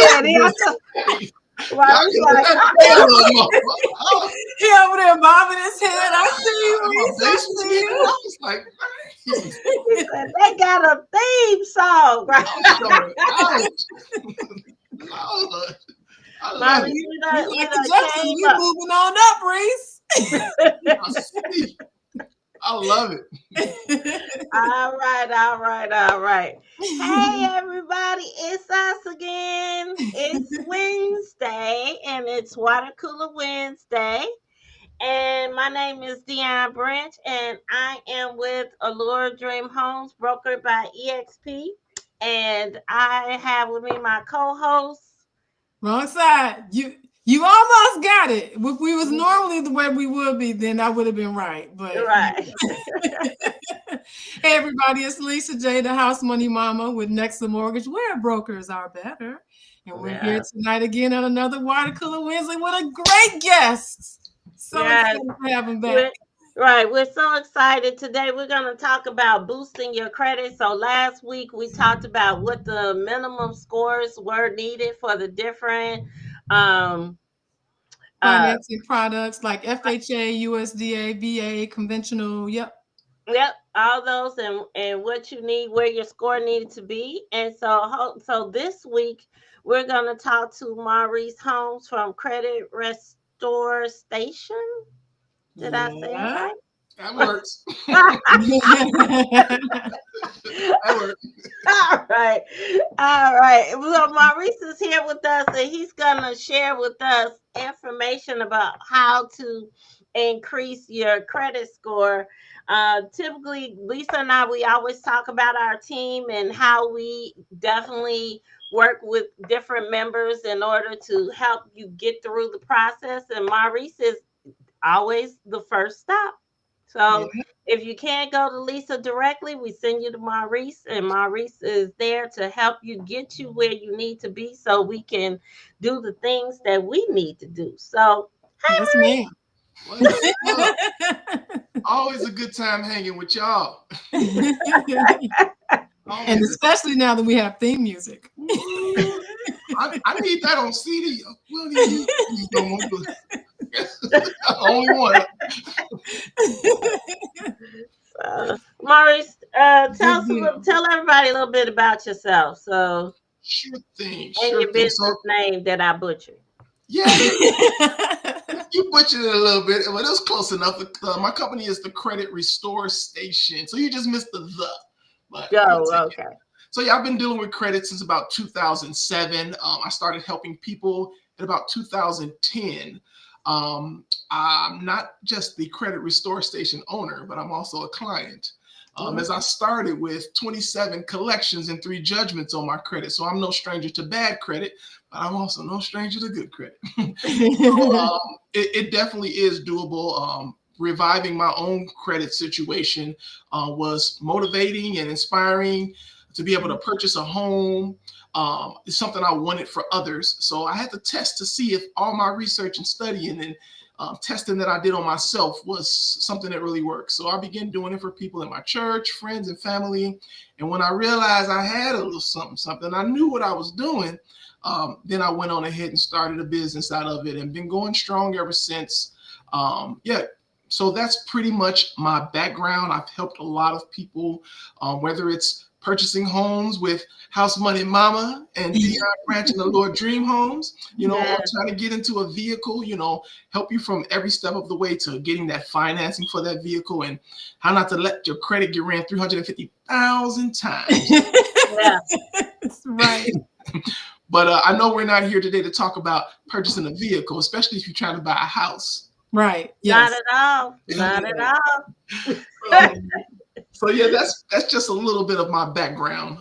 Maurice like, he over there bobbing his head. I see you, Reese. I see you. I was like, he said, they got a theme song. Right? Maurice, we like the Jeffersons. We moving on up, Reese. I love it. All right. Hey, everybody. It's us again. It's Wednesday, and it's Water Cooler Wednesday. And my name is Deanne Branch, and I am with Allure Dream Homes, brokered by EXP. And I have with me my co-host. Wrong side. You almost got it. If we was normally the way we would be, then I would have been right. But right. Hey everybody, it's Lisa J, the House Money Mama with Nexa Mortgage, where brokers are better. And we're here tonight again on another Water Cooler Wednesday with a great guest. So excited to have him back. We're so excited. Today we're going to talk about boosting your credit. So last week we talked about what the minimum scores were needed for the different financing products like FHA, USDA, VA, conventional. Yep, all those and what you need, where your score needed to be. And so this week we're going to talk to Maurice Holmes from Credit Restore Station. Did I say it right? That works. That works. All right. Well, Maurice is here with us, and he's going to share with us information about how to increase your credit score. Typically, Lisa and I, we always talk about our team and how we definitely work with different members in order to help you get through the process. And Maurice is always the first stop. So if you can't go to Lisa directly, we send you to Maurice, and Maurice is there to help you get you where you need to be so we can do the things that we need to do. So, hey, yes, ma'am. Always a good time hanging with y'all. And especially now that we have theme music. I need that on CD. Well, you only one. Maurice, tell everybody a little bit about yourself. So, sure thing. And your business name that I butchered. Yeah, you butchered it a little bit, but it was close enough. My company is the Credit Restore Station, so you just missed the. But okay. So yeah, I've been dealing with credit since about 2007. I started helping people in about 2010. I'm not just the Credit Restore Station owner, but I'm also a client. As I started with 27 collections and 3 judgments on my credit. So I'm no stranger to bad credit, but I'm also no stranger to good credit. So, it definitely is doable. Reviving my own credit situation was motivating and inspiring. To be able to purchase a home is something I wanted for others. So I had to test to see if all my research and studying and testing that I did on myself was something that really worked. So I began doing it for people in my church, friends, and family. And when I realized I had a little something, I knew what I was doing. Then I went on ahead and started a business out of it and been going strong ever since. So that's pretty much my background. I've helped a lot of people, whether it's purchasing homes with House Money Mama and Dion Branch and the Lord Dream Homes, or trying to get into a vehicle, help you from every step of the way to getting that financing for that vehicle and how not to let your credit get ran 350,000 times. Yeah, that's right. But I know we're not here today to talk about purchasing a vehicle, especially if you're trying to buy a house. Right. Yes. Not at all. So yeah, that's just a little bit of my background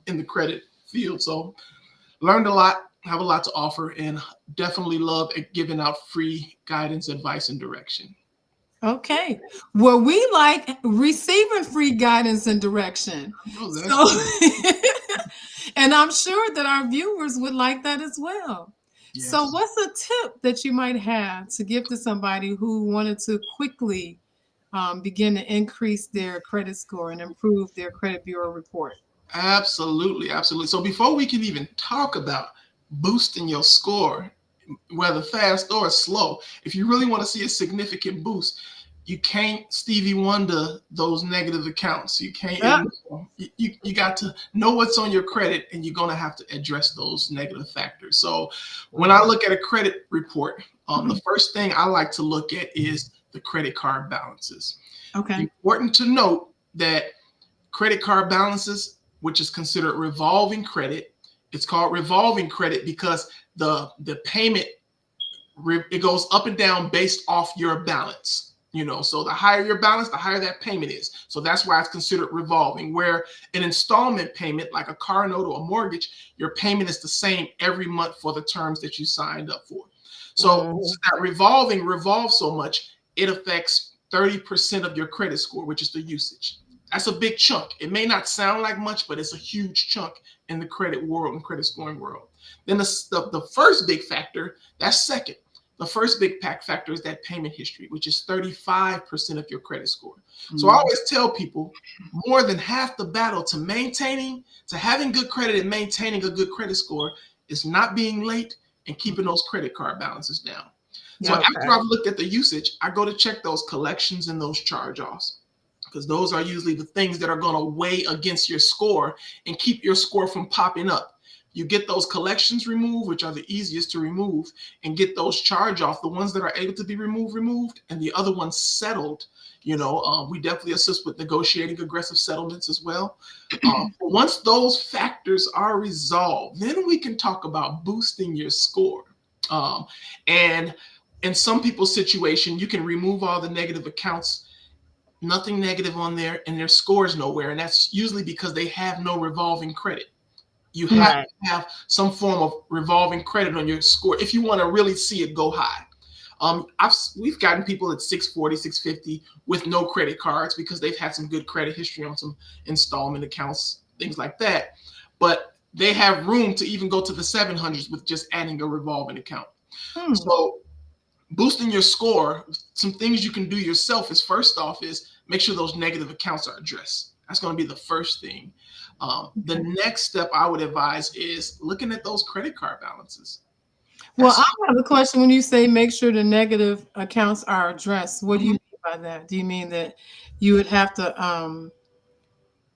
in the credit field. So learned a lot, have a lot to offer, and definitely love giving out free guidance, advice, and direction. Okay. Well, we like receiving free guidance and direction. And I'm sure that our viewers would like that as well. Yes. So what's a tip that you might have to give to somebody who wanted to quickly begin to increase their credit score and improve their credit bureau report? Absolutely. So before we can even talk about boosting your score, whether fast or slow. If you really want to see a significant boost, you can't Stevie Wonder those negative accounts. You can't Yeah. ignore. You got to know what's on your credit, and you're going to have to address those negative factors. So when I look at a credit report, the first thing I like to look at is the credit card balances. Okay. Important to note that credit card balances, which is considered revolving credit, it's called revolving credit because the payment, it goes up and down based off your balance. So the higher your balance, the higher that payment is. So that's why it's considered revolving. Where an installment payment, like a car note or a mortgage, your payment is the same every month for the terms that you signed up for. So that revolving revolves so much, it affects 30% of your credit score, which is the usage. That's a big chunk. It may not sound like much, but it's a huge chunk in the credit world and credit scoring world. Then the first big factor, that's second. The first big factor is that payment history, which is 35% of your credit score. So I always tell people more than half the battle to having good credit and maintaining a good credit score is not being late and keeping those credit card balances down. So after I've looked at the usage, I go to check those collections and those charge-offs, because those are usually the things that are going to weigh against your score and keep your score from popping up. You get those collections removed, which are the easiest to remove, and get those charge off, the ones that are able to be removed, and the other ones settled. We definitely assist with negotiating aggressive settlements as well. Once those factors are resolved, then we can talk about boosting your score. And in some people's situation, you can remove all the negative accounts, nothing negative on there, and their score is nowhere. And that's usually because they have no revolving credit. You have to have some form of revolving credit on your score if you want to really see it go high. We've gotten people at 640, 650 with no credit cards because they've had some good credit history on some installment accounts, things like that. But they have room to even go to the 700s with just adding a revolving account. So boosting your score, some things you can do yourself is, first off, is make sure those negative accounts are addressed. That's going to be the first thing. The next step I would advise is looking at those credit card balances. Well, I have a question. When you say make sure the negative accounts are addressed, what do you mean by that? Do you mean that you would have to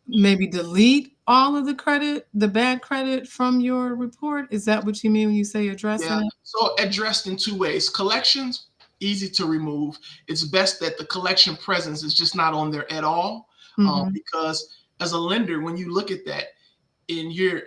maybe delete all of the bad credit from your report? Is that what you mean when you say addressing it? So addressed in two ways. Collections, easy to remove. It's best that the collection presence is just not on there at all, because as a lender, when you look at that and you're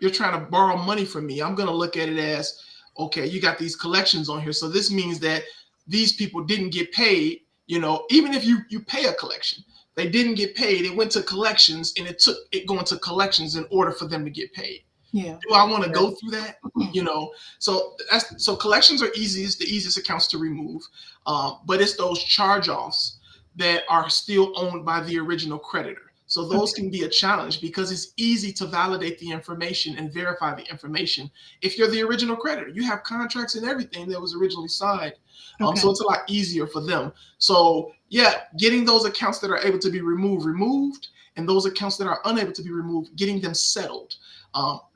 trying to borrow money from me, I'm going to look at it as, okay, you got these collections on here. So this means that these people didn't get paid. Even if you pay a collection, they didn't get paid. It went to collections, and it took it going to collections in order for them to get paid. Yeah. Do I want to go through that? So collections are the easiest accounts to remove. But it's those charge-offs that are still owned by the original creditor. So those can be a challenge because it's easy to validate the information and verify the information. If you're the original creditor, you have contracts and everything that was originally signed. So it's a lot easier for them. So getting those accounts that are able to be removed, and those accounts that are unable to be removed, getting them settled.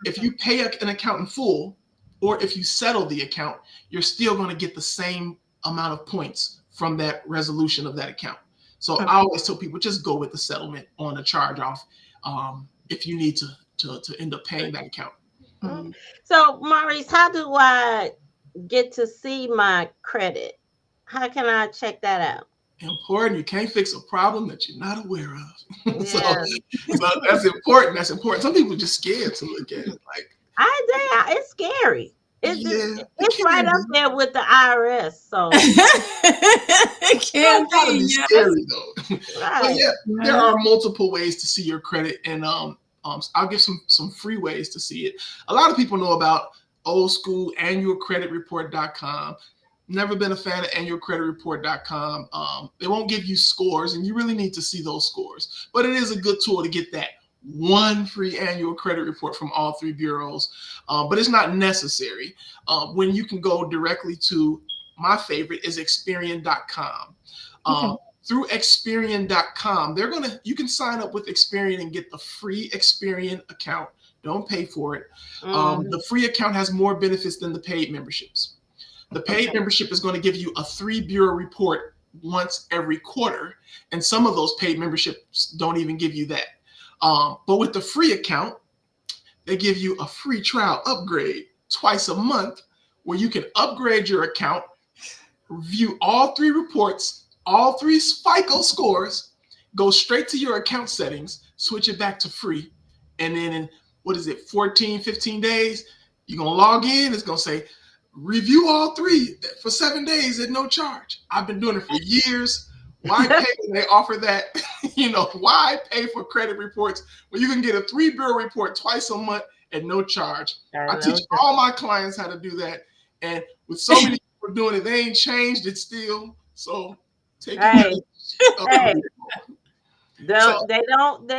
If you pay an account in full, or if you settle the account, you're still going to get the same amount of points from that resolution of that account. So I always tell people, just go with the settlement on a charge off if you need to end up paying that account. So Maurice, how do I get to see my credit? How can I check that out? Important. You can't fix a problem that you're not aware of. so that's important. That's important. Some people are just scared to look at it. It's scary. It's right up there with the IRS. So it can be scary though. Right. But there are multiple ways to see your credit, and I'll give some free ways to see it. A lot of people know about old school annualcreditreport.com. Never been a fan of annualcreditreport.com. They won't give you scores, and you really need to see those scores. But it is a good tool to get that one free annual credit report from all three bureaus. But it's not necessary. When you can go directly to, my favorite is Experian.com. Through Experian.com, you can sign up with Experian and get the free Experian account Don't pay for it. Mm. The free account has more benefits than the paid memberships. The paid Okay. membership is going to give you a 3 bureau report once every quarter, and some of those paid memberships don't even give you that. But with the free account, they give you a free trial upgrade twice a month where you can upgrade your account, view all 3 reports, all 3 FICO scores, go straight to your account settings, switch it back to free. And then in, what is it, 14, 15 days, you're going to log in. It's going to say, review all 3 for 7 days at no charge. I've been doing it for years. Why pay when they offer that? Why pay for credit reports when you can get a 3 bureau report twice a month at no charge? I teach all my clients how to do that. And with so many people doing it, they ain't changed it still. So take advantage of Hey, it. So they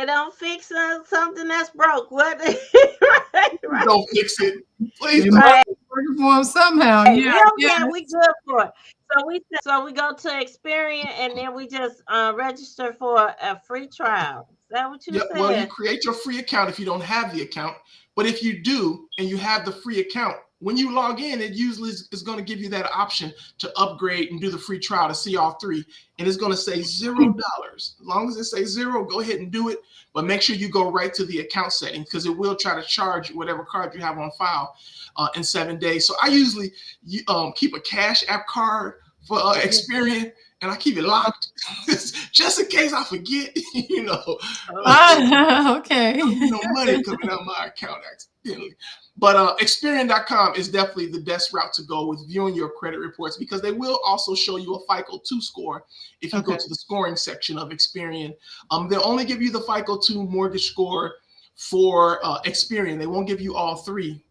don't fix something that's broke. What? Right. don't fix it. Please It don't. must Right. be working for them somehow. Hey, Yeah, we don't yeah. care. We good for it. So we go to Experian and then we just register for a free trial. Is that what you Yeah, well, you said? create your free account if you don't have the account. But if you do and you have the free account, when you log in, it usually is going to give you that option to upgrade and do the free trial to see all 3. And it's going to say $0. As long as it says 0, go ahead and do it. But make sure you go right to the account settings because it will try to charge you whatever card you have on file in 7 days. So I usually keep a Cash App card for Experian, and I keep it locked just in case I forget. Okay. No money coming out of my account accidentally. But Experian.com is definitely the best route to go with viewing your credit reports because they will also show you a FICO 2 score if you go to the scoring section of Experian. They'll only give you the FICO 2 mortgage score for Experian. They won't give you all 3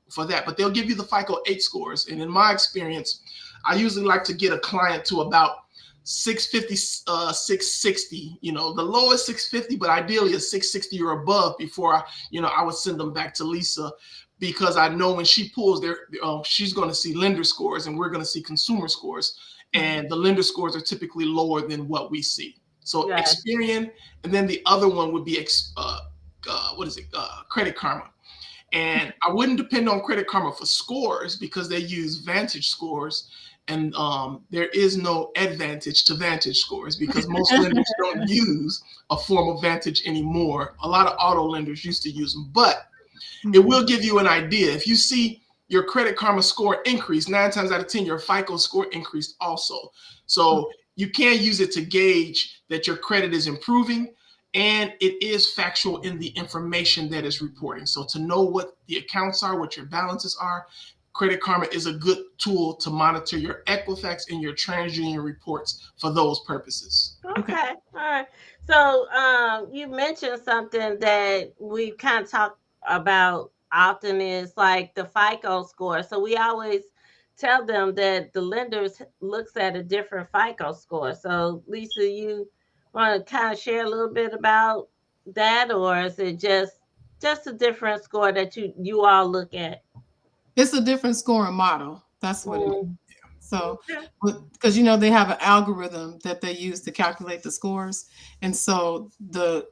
for that, but they'll give you the FICO 8 scores. And in my experience, I usually like to get a client to about 650, 660, the lowest 650, but ideally a 660 or above before I would send them back to Lisa because I know when she pulls she's going to see lender scores and we're going to see consumer scores, and the lender scores are typically lower than what we see. So Experian, and then the other one would be Credit Karma. And I wouldn't depend on Credit Karma for scores because they use Vantage scores. And there is no advantage to Vantage scores because most lenders don't use a form of Vantage anymore. A lot of auto lenders used to use them, but it will give you an idea. If you see your Credit Karma score increase, 9 times out of 10, your FICO score increased also. So you can use it to gauge that your credit is improving, and it is factual in the information that is reporting. So to know what the accounts are, what your balances are, Credit Karma is a good tool to monitor your Equifax and your TransUnion reports for those purposes. Okay. All right. So you mentioned something that we kind of talk about often is like the FICO score. So we always tell them that the lenders looks at a different FICO score. So Lisa, you want to kind of share a little bit about that, or is it just a different score that you all look at? It's a different scoring model. That's what it is. Mm, So, okay. because they have an algorithm that they use to calculate the scores, and so the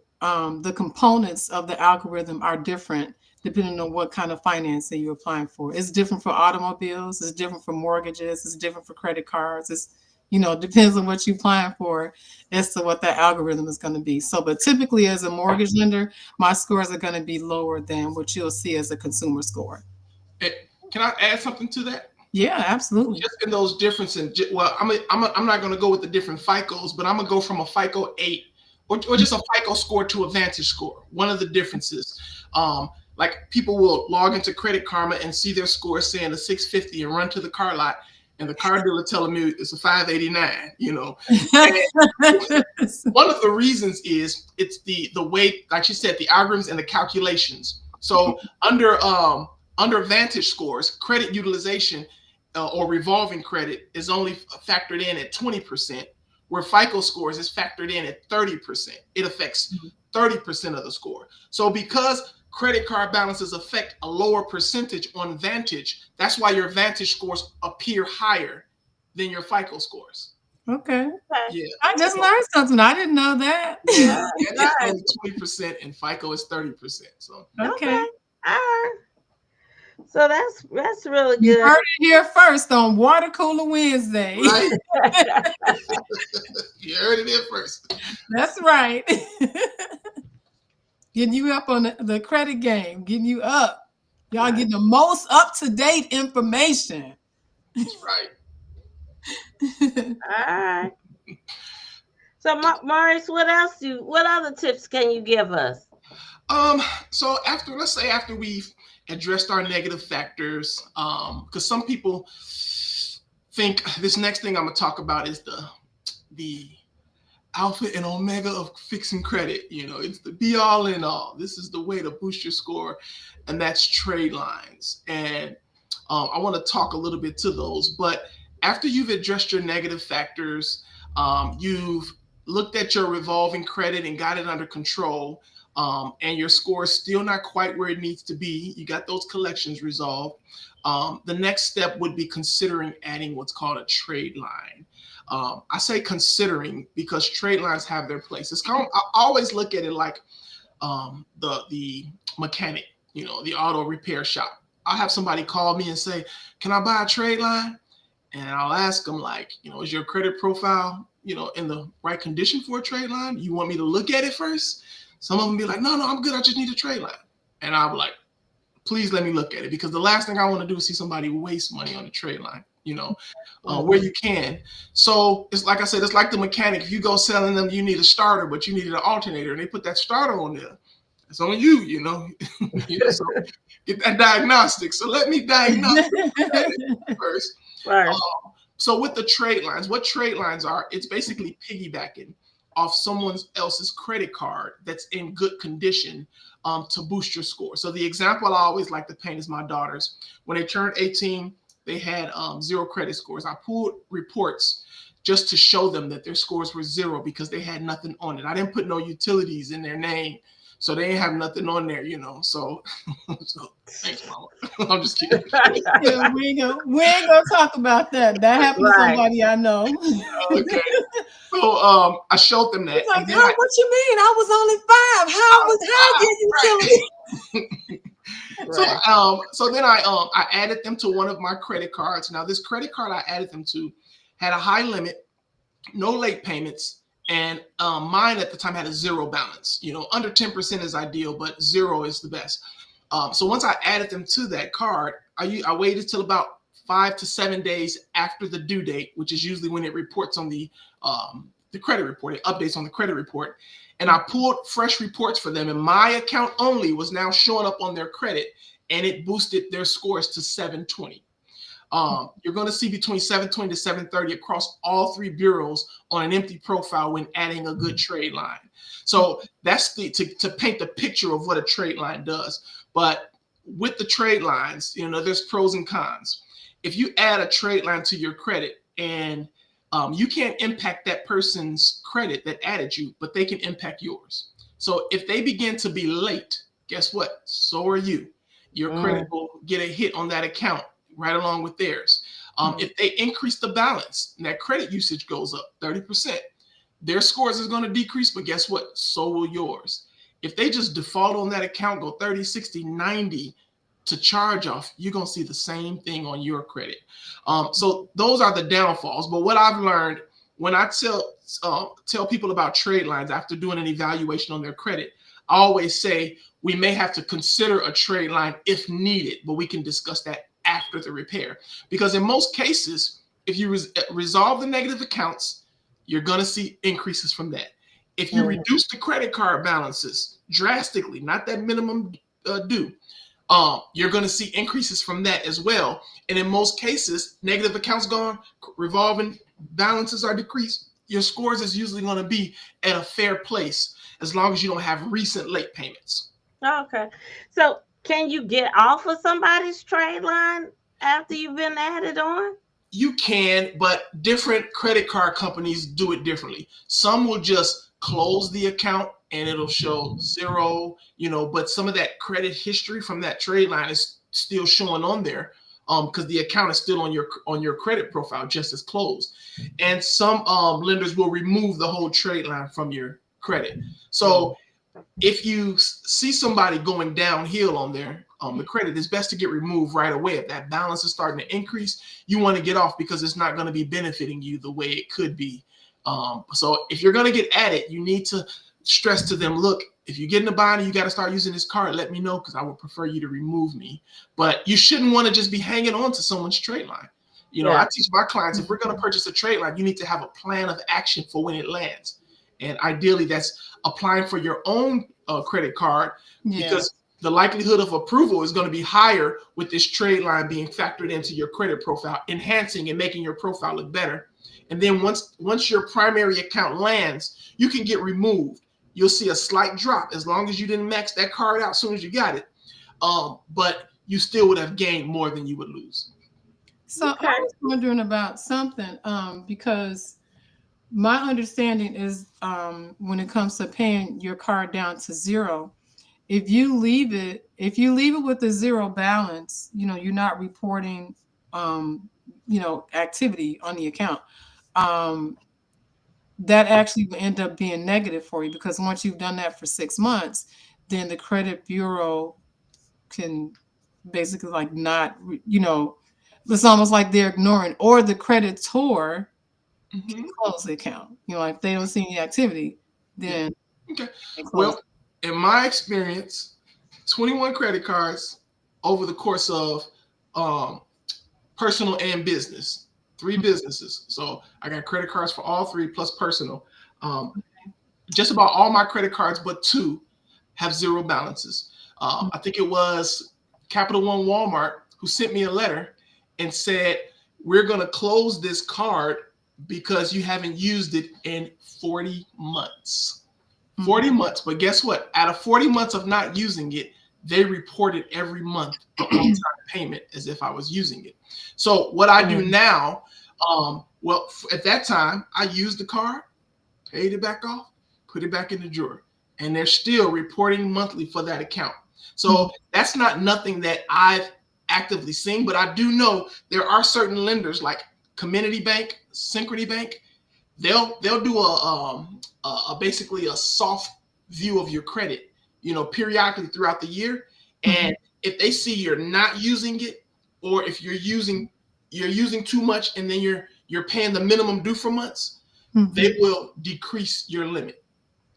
components of the algorithm are different depending on what kind of financing you're applying for. It's different for automobiles. It's different for mortgages. It's different for credit cards. It's depends on what you're applying for as to what that algorithm is going to be. So, but typically as a mortgage lender, my scores are going to be lower than what you'll see as a consumer score. Can I add something to that? Yeah, absolutely. Just in those differences, well, I'm not going to go with the different FICOs, but I'm going to go from a FICO 8 or just a FICO score to a Vantage score. One of the differences, like people will log into Credit Karma and see their score saying a 650 and run to the car lot, and the car dealer telling me it's a 589. And one of the reasons is it's the way, like she said, the algorithms and the calculations. So under Vantage scores, credit utilization or revolving credit is only factored in at 20%, where FICO scores is factored in at 30%. It affects 30% of the score. So because credit card balances affect a lower percentage on Vantage, that's why your Vantage scores appear higher than your FICO scores. Okay. Yeah. I just learned something. I didn't know that. Yeah, Vantage is only 20% and FICO is 30%. So Okay. All right. So that's really You good. heard it here first on Water Cooler Wednesday. Right? You heard it here first. That's right. Getting you up on the credit game, getting you up. Y'all getting the most up-to-date information. That's right. All right. So, Maurice, what other tips can you give us? So let's say after we've addressed our negative factors, because some people think this next thing I'm gonna talk about is the alpha and omega of fixing credit. It's the be all and all. This is the way to boost your score, and that's trade lines. And I want to talk a little bit to those. But after you've addressed your negative factors, you've looked at your revolving credit and got it under control, and your score is still not quite where it needs to be. You got those collections resolved. The next step would be considering adding what's called a trade line. I say considering because trade lines have their place. I always look at it like the mechanic, the auto repair shop. I'll have somebody call me and say, "Can I buy a trade line?" And I'll ask them, like, is your credit profile, in the right condition for a trade line? You want me to look at it first? Some of them be like, "No, I'm good. I just need a trade line." And I'll be like, "Please let me look at it," because the last thing I want to do is see somebody waste money on the trade line, where you can. So it's like I said, it's like the mechanic. If you go selling them, you need a starter, but you needed an alternator, and they put that starter on there. It's on you, So get that diagnostic. So let me diagnose first. Right. So with the trade lines, what trade lines are, it's basically piggybacking off someone else's credit card that's in good condition to boost your score. So the example I always like to paint is my daughters. When they turned 18, they had 0 credit scores. I pulled reports just to show them that their scores were 0 because they had nothing on it. I didn't put no utilities in their name, so they didn't have nothing on there, So, thanks, Mama. I'm just kidding. Yeah, we ain't gonna talk about that. That happened to somebody I know. Okay. So I showed them that. It's like, what you mean? I was only 5. How I get utility? Right. So then I added them to one of my credit cards. Now this credit card I added them to had a high limit, no late payments, and mine at the time had a 0 balance. Under 10% is ideal, but 0 is the best. So once I added them to that card, I waited till about 5 to 7 days after the due date, which is usually when it reports on the credit report. It updates on the credit report. And I pulled fresh reports for them, and my account only was now showing up on their credit, and it boosted their scores to 720. You're going to see between 720 to 730 across all 3 bureaus on an empty profile when adding a good trade line. So that's to paint the picture of what a trade line does. But with the trade lines, there's pros and cons. If you add a trade line to your credit and you can't impact that person's credit that added you, but they can impact yours. So if they begin to be late, guess what? So are you. Your credit will get a hit on that account right along with theirs. If they increase the balance and that credit usage goes up 30%, their scores is going to decrease, but guess what? So will yours. If they just default on that account, go 30, 60, 90 to charge off, you're going to see the same thing on your credit. So those are the downfalls. But what I've learned when I tell people about trade lines after doing an evaluation on their credit, I always say we may have to consider a trade line if needed, but we can discuss that after the repair. Because in most cases, if you resolve the negative accounts, you're going to see increases from that. If you reduce the credit card balances drastically, not that minimum due, you're going to see increases from that as well. And in most cases, negative accounts gone, revolving balances are decreased. Your scores is usually going to be at a fair place as long as you don't have recent late payments. Okay. So can you get off of somebody's trade line after you've been added on? You can, but different credit card companies do it differently. Some will just close the account and it'll show 0, but some of that credit history from that trade line is still showing on there because the account is still on your credit profile just as closed. And some lenders will remove the whole trade line from your credit. So if you see somebody going downhill on there, the credit, it's best to get removed right away. If that balance is starting to increase, you want to get off because it's not going to be benefiting you the way it could be. So if you're going to get at it, you need to stress to them, look, if you get in a bind and you got to start using this card, let me know because I would prefer you to remove me. But you shouldn't want to just be hanging on to someone's trade line. I teach my clients, if we're going to purchase a trade line, you need to have a plan of action for when it lands. And ideally, that's applying for your own credit card because the likelihood of approval is going to be higher with this trade line being factored into your credit profile, enhancing and making your profile look better. And then once your primary account lands, you can get removed. You'll see a slight drop as long as you didn't max that card out as soon as you got it. But you still would have gained more than you would lose. So I was wondering about something because my understanding is when it comes to paying your card down to zero, if you leave it with a zero balance, you're not reporting activity on the account. That actually will end up being negative for you because once you've done that for 6 months, then the credit bureau can basically like not, it's almost like they're ignoring, or the creditor can close the account. If they don't see any activity, then Well, in my experience, 21 credit cards over the course of personal and business, 3 businesses. So I got credit cards for all 3 plus personal. Just about all my credit cards but 2 have zero balances. I think it was Capital One Walmart who sent me a letter and said, we're going to close this card because you haven't used it in 40 months. 40 months. But guess what? Out of 40 months of not using it, they reported every month the on-time payment as if I was using it. So what I do now, at that time, I used the card, paid it back off, put it back in the drawer, and they're still reporting monthly for that account. So that's not nothing that I've actively seen, but I do know there are certain lenders like Community Bank, Synchrony Bank. They'll do a basically a soft view of your credit, periodically throughout the year. And if they see you're not using it, or if you're using too much and then you're paying the minimum due for months, they will decrease your limit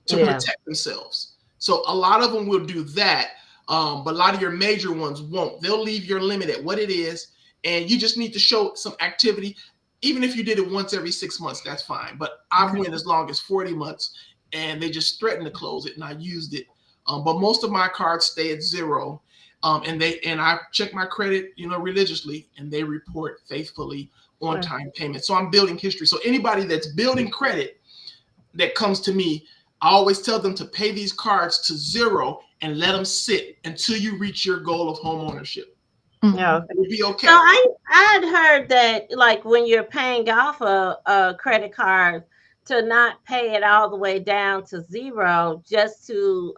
to protect themselves. So a lot of them will do that. But a lot of your major ones won't. They'll leave your limit at what it is, and you just need to show some activity. Even if you did it once every 6 months, that's fine. But I've went as long as 40 months, and they just threatened to close it, and I used it. But most of my cards stay at zero, and I check my credit, religiously, and they report faithfully on-time payment. So I'm building history. So anybody that's building credit that comes to me, I always tell them to pay these cards to zero and let them sit until you reach your goal of home ownership. Yeah, it'll be okay. So I'd heard that like when you're paying off a credit card, to not pay it all the way down to zero, just to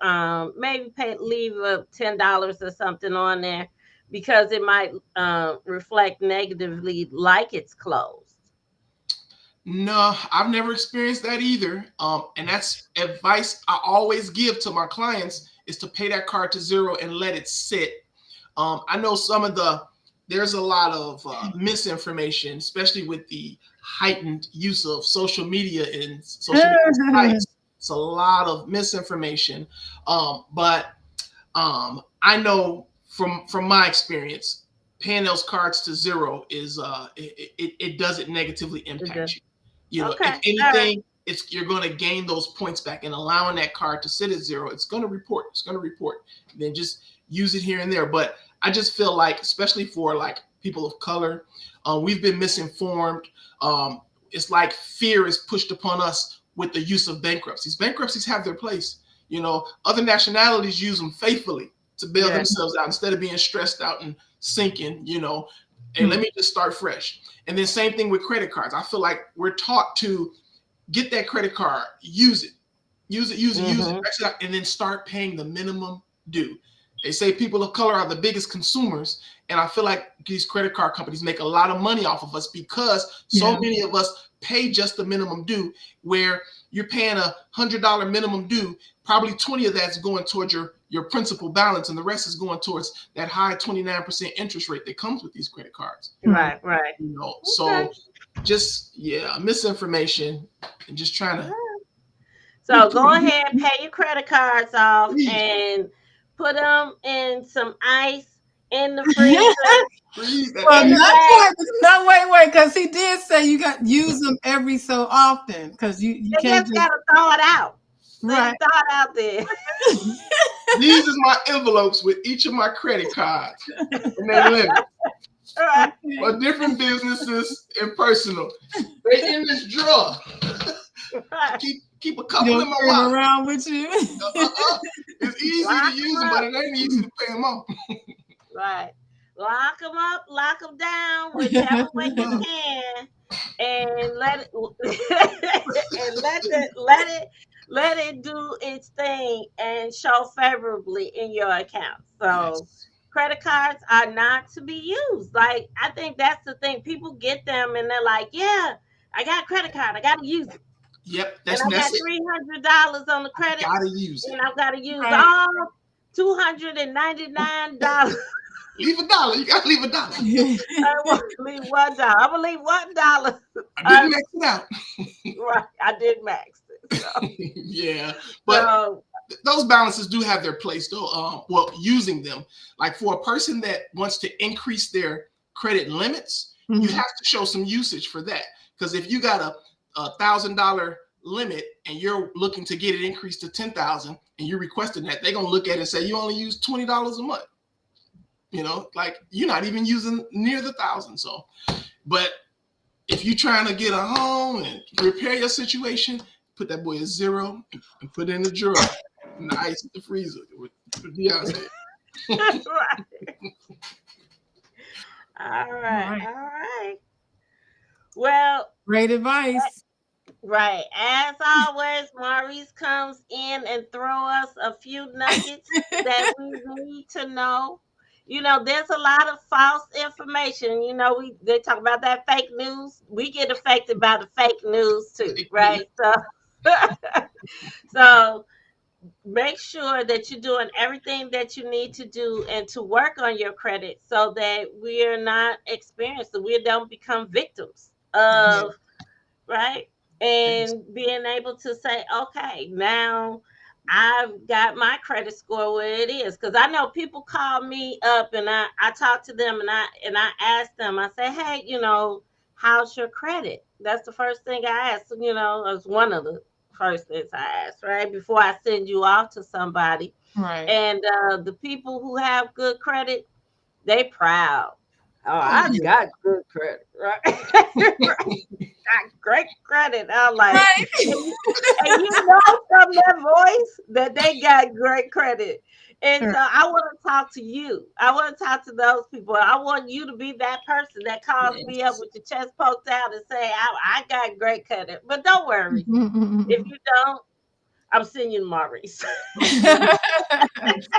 maybe leave $10 or something on there because it might reflect negatively like it's closed. No, I've never experienced that either. And that's advice I always give to my clients is to pay that card to zero and let it sit. I know there's a lot of misinformation, especially with the heightened use of social media and social media sites. It's a lot of misinformation. But I know from my experience, paying those cards to zero is it doesn't negatively impact you. If anything, you're going to gain those points back, and allowing that card to sit at zero, it's going to report. And then just use it here and there. But I just feel like, especially for like people of color, we've been misinformed. It's like fear is pushed upon us with the use of bankruptcies. Bankruptcies have their place. Other nationalities use them faithfully to bail themselves out instead of being stressed out and sinking, and let me just start fresh. And then same thing with credit cards. I feel like we're taught to get that credit card, use it, and then start paying the minimum due. They say people of color are the biggest consumers, and I feel like these credit card companies make a lot of money off of us because so many of us pay just the minimum due, where you're paying $100 minimum due, probably 20 of that's going towards your your principal balance, and the rest is going towards that high 29% interest rate that comes with these credit cards. Right. You know, Okay. so just misinformation and just trying to. So go ahead, pay your credit cards off, Please, and put them in some ice in the freezer. please, Well, In the not bag. quite. No, wait, because he did say you got use them every so often because you They can't just just gotta throw it out. So you right. throw it out there. these is my envelopes with each of my credit cards and their limit. Right. For different businesses and personal. They in this drawer. Right. Keep a You couple don't in my carry 'em wallet. around with you. It's easy Lock to 'em use them, up. but it ain't easy to pay them off. Right. Lock them up, lock them down, whichever way you can, and let it and let it do its thing and show favorably in your account. So Yes. credit cards are not to be used. Like, I think that's the thing. People get them and they're like, "Yeah, I got a credit card. I got to use it, Yep, and I that's got it. $300 on the credit, Gotta use it. and I've got to use Right. all $299." Leave $1. You gotta leave $1. I want to leave $1. I'm gonna leave $1. I didn't max it out. Right, I did max it. So, Yeah, but so those balances do have their place though. Well, using them, like for a person that wants to increase their credit limits, you have to show some usage for that. Because if you got a $1,000 limit and you're looking to get it increased to 10,000 and you're requesting that, they're gonna look at it and say you only use $20 a month. You know, like you're not even using near the 1,000. So, but if you're trying to get a home and repair your situation, put that boy at 0 and put it in the drawer, in the ice in the freezer. With Deion said. right. All Right. right. Well, Great advice. right. As always, Maurice comes in and throw us a few nuggets that we need to know. You know, there's a lot of false information. You know, they talk about that fake news. We get affected by the fake news too, right? So make sure that you're doing everything that you need to do and to work on your credit so that we're not experiencing, we don't become victims of, right? And being able to say, okay, now I've got my credit score where it is. Because I know people call me up and I talk to them and I ask them, I say, hey, you know, how's your credit? That's the first thing I ask, you know, as one of the first things I ask, right? Before I send you off to somebody. Right. And the people who have good credit, they proud. Oh, Oh, I yeah. got good credit, right? Got great credit. I'm like, Right. and you know from their voice that they got great credit. And so I want to talk to you. I want to talk to those people. I want you to be that person that calls me up Yes. with your chest poked out and say, I got great credit. But don't worry. If you don't, I'm sending you to Maurice.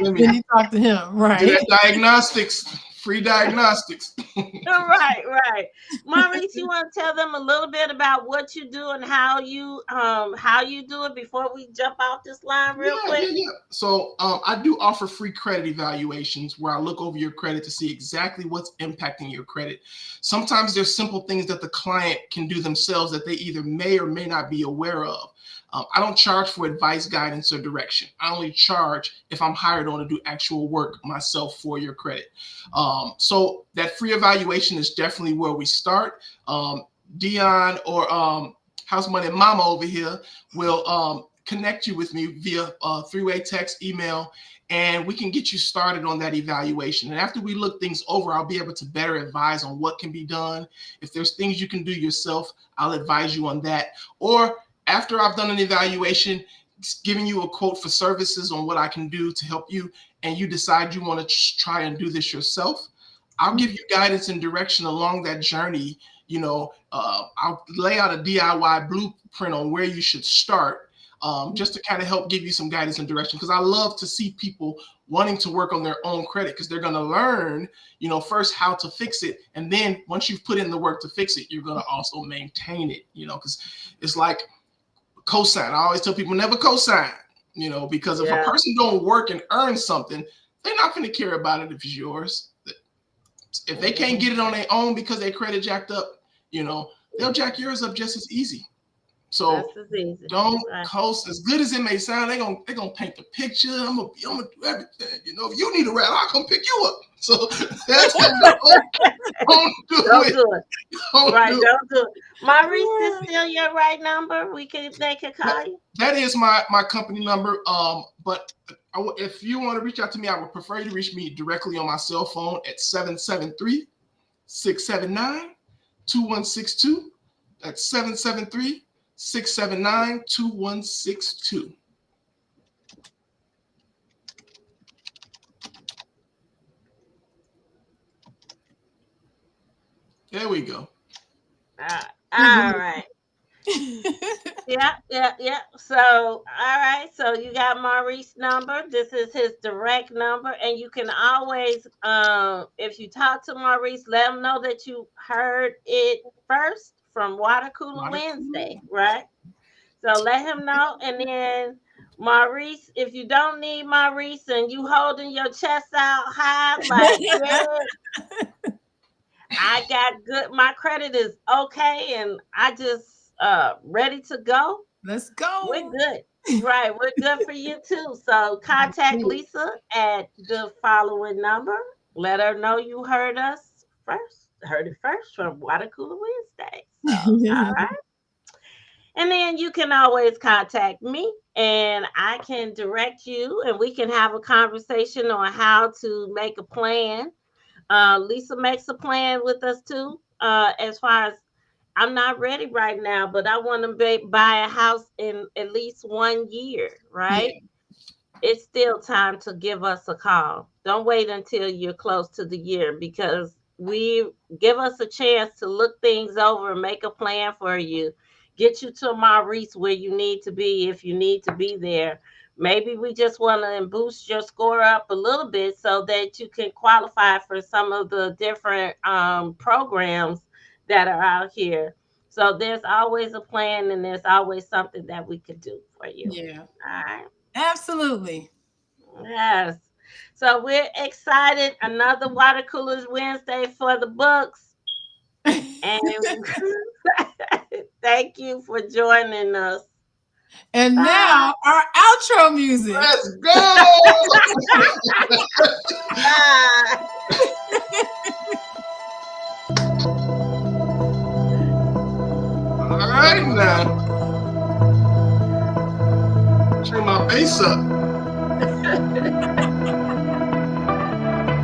Let me Then you talk to him, do right? that diagnostics, free diagnostics. Right. Maurice, you want to tell them a little bit about what you do and how you do it before we jump off this line real quick? Yeah. So I do offer free credit evaluations where I look over your credit to see exactly what's impacting your credit. Sometimes there's simple things that the client can do themselves that they either may or may not be aware of. I don't charge for advice, guidance, or direction. I only charge if I'm hired on to do actual work myself for your credit. So that free evaluation is definitely where we start. Dion or House Money Mama over here will connect you with me via three-way text, email, and we can get you started on that evaluation. And after we look things over, I'll be able to better advise on what can be done. If there's things you can do yourself, I'll advise you on that. Or after I've done an evaluation, giving you a quote for services on what I can do to help you, and you decide you want to try and do this yourself, I'll give you guidance and direction along that journey. You know, I'll lay out a DIY blueprint on where you should start, just to kind of help give you some guidance and direction. Because I love to see people wanting to work on their own credit because they're going to learn, you know, first how to fix it. And then once you've put in the work to fix it, you're going to also maintain it, you know, because it's like cosign. I always tell people never cosign. because if a person don't work and earn something, they're not going to care about it if it's yours. If they can't get it on their own because their credit jacked up, they'll jack yours up just as easy. So don't coast. As good as it may sound, they're gonna paint the picture. I'm gonna do everything. If you need a ride, I'll come pick you up. So that's don't do it. Don't do it. Maurice is still your right number. They can call you. That is my company number. But if you want to reach out to me, I would prefer you to reach me directly on my cell phone at 773-679-2162. That's 773-679-2162. There we go. All right. Yeah. So, all right. So you got Maurice's number. This is his direct number, and you can always, if you talk to Maurice, let him know that you heard it first from Water Cooler Wednesday, right? So let him know, and then Maurice, if you don't need Maurice and you holding your chest out high, like I got good, my credit is okay, and I just ready to go. Let's go. We're good. Right, we're good for you too. So contact Lisa at the following number. Let her know you heard it first from Water Cooler Wednesday. So, all right. And then you can always contact me and I can direct you and we can have a conversation on how to make a plan. Lisa makes a plan with us too, as far as I'm not ready right now, but I want to buy a house in at least 1 year, right? Yeah. It's still time to give us a call. Don't wait until you're close to the year because we give us a chance to look things over and make a plan for you. Get you to Maurice where you need to be if you need to be there. Maybe we just want to boost your score up a little bit so that you can qualify for some of the different programs that are out here. So there's always a plan and there's always something that we could do for you. Yeah. All right. Absolutely. Yes. So we're excited. Another Water Coolers Wednesday for the books. And thank you for joining us. And now our outro music. Let's go. All right now. Turn my bass up.